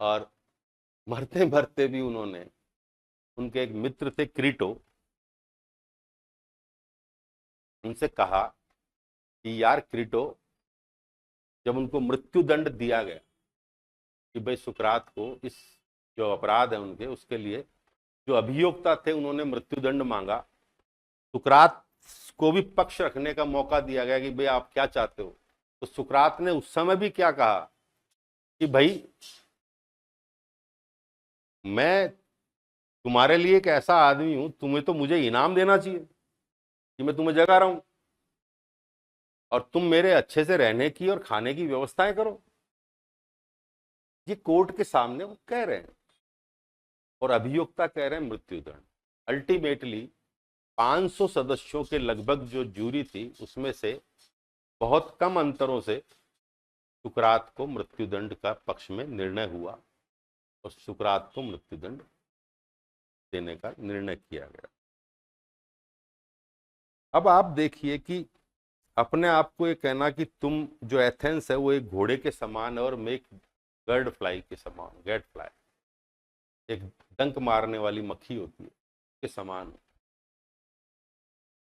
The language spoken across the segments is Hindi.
और मरते मरते भी उन्होंने, उनके एक मित्र थे क्रीटो, उनसे कहा कि यार क्रीटो, जब उनको मृत्यु दंड दिया गया कि भाई सुकरात को इस जो अपराध है उनके, उसके लिए जो अभियोक्ता थे उन्होंने मृत्यु दंड मांगा, सुकरात को भी पक्ष रखने का मौका दिया गया कि भाई आप क्या चाहते हो। तो सुकरात ने उस समय भी क्या कहा कि भाई मैं तुम्हारे लिए एक ऐसा आदमी हूं, तुम्हें तो मुझे इनाम देना चाहिए कि मैं तुम्हें जगा रहा हूं, और तुम मेरे अच्छे से रहने की और खाने की व्यवस्थाएं करो। ये कोर्ट के सामने वो कह रहे हैं, और अभियोक्ता कह रहे हैं मृत्युदंड। अल्टीमेटली 500 सदस्यों के लगभग जो जूरी थी, उसमें से बहुत कम अंतरों से सुकरात को मृत्युदंड का पक्ष में निर्णय हुआ, और सुकरात को मृत्युदंड देने का निर्णय किया गया। अब आप देखिए कि अपने आप को ये कहना कि तुम जो एथेंस है वो एक घोड़े के समान है और मैं एक गर्ड फ्लाई के समान, गेट फ्लाई, एक डंक मारने वाली मक्खी होती है के समान हूं,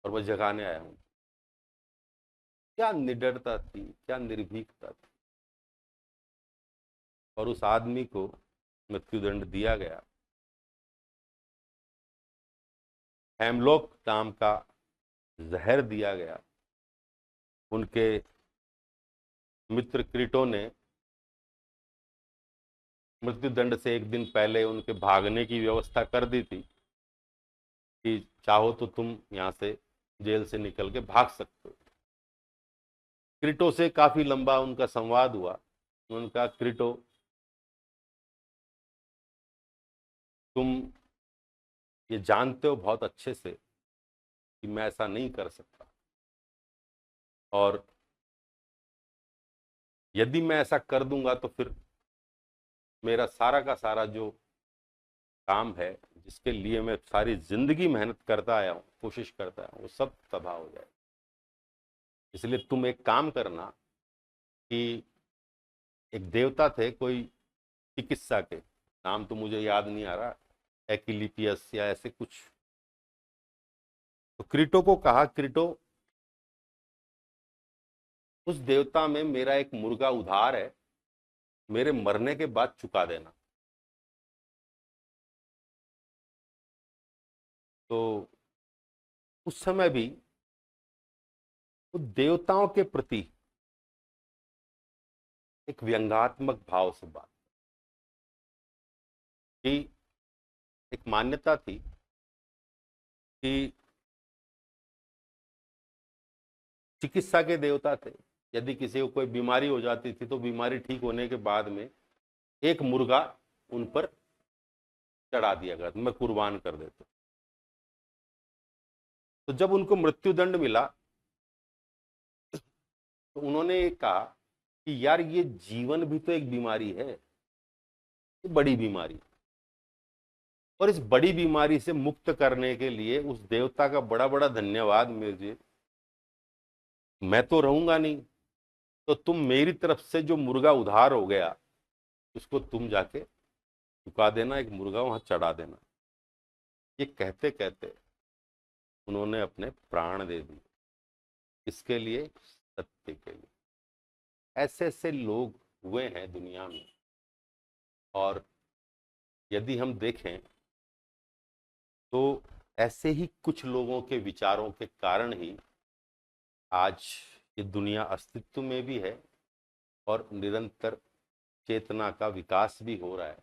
और वह जगाने आया हूं। क्या निडरता थी, क्या निर्भीकता थी। और उस आदमी को मृत्युदंड दिया गया। हेमलॉक नाम का जहर दिया गया। उनके मित्र क्रीटो ने मृत्युदंड से एक दिन पहले उनके भागने की व्यवस्था कर दी थी कि चाहो तो तुम यहां से जेल से निकल के भाग सकते हो। क्रीटो से काफी लंबा उनका संवाद हुआ। उन्होंने कहा क्रीटो, तुम ये जानते हो बहुत अच्छे से कि मैं ऐसा नहीं कर सकता, और यदि मैं ऐसा कर दूंगा तो फिर मेरा सारा का सारा जो काम है, जिसके लिए मैं सारी जिंदगी मेहनत करता आया हूं, कोशिश करता आया हूं, वो सब तबाह हो जाए। इसलिए तुम एक काम करना कि एक देवता थे कोई चिकित्सा के, नाम तो मुझे याद नहीं आ रहा, एक्लिपियस या ऐसे कुछ। तो क्रीटो को कहा, क्रीटो, उस देवता में मेरा एक मुर्गा उधार है, मेरे मरने के बाद चुका देना। तो उस समय भी वो देवताओं के प्रति एक व्यंग्यात्मक भाव से बात की। एक मान्यता थी कि चिकित्सा के देवता थे, यदि किसी को कोई बीमारी हो जाती थी तो बीमारी ठीक होने के बाद में एक मुर्गा उन पर चढ़ा दिया गया, मैं कुर्बान कर देता। तो जब उनको मृत्युदंड मिला तो उन्होंने ये कहा कि यार ये जीवन भी तो एक बीमारी है, ये बड़ी बीमारी, और इस बड़ी बीमारी से मुक्त करने के लिए उस देवता का बड़ा बड़ा धन्यवाद मुझे, मैं तो रहूंगा नहीं, तो तुम मेरी तरफ से जो मुर्गा उधार हो गया उसको तुम जाके चुका देना, एक मुर्गा वहां चढ़ा देना। ये कहते कहते उन्होंने अपने प्राण दे दिए। इसके लिए, सत्य के लिए। ऐसे ऐसे लोग हुए हैं दुनिया में, और यदि हम देखें तो ऐसे ही कुछ लोगों के विचारों के कारण ही आज ये दुनिया अस्तित्व में भी है, और निरंतर चेतना का विकास भी हो रहा है।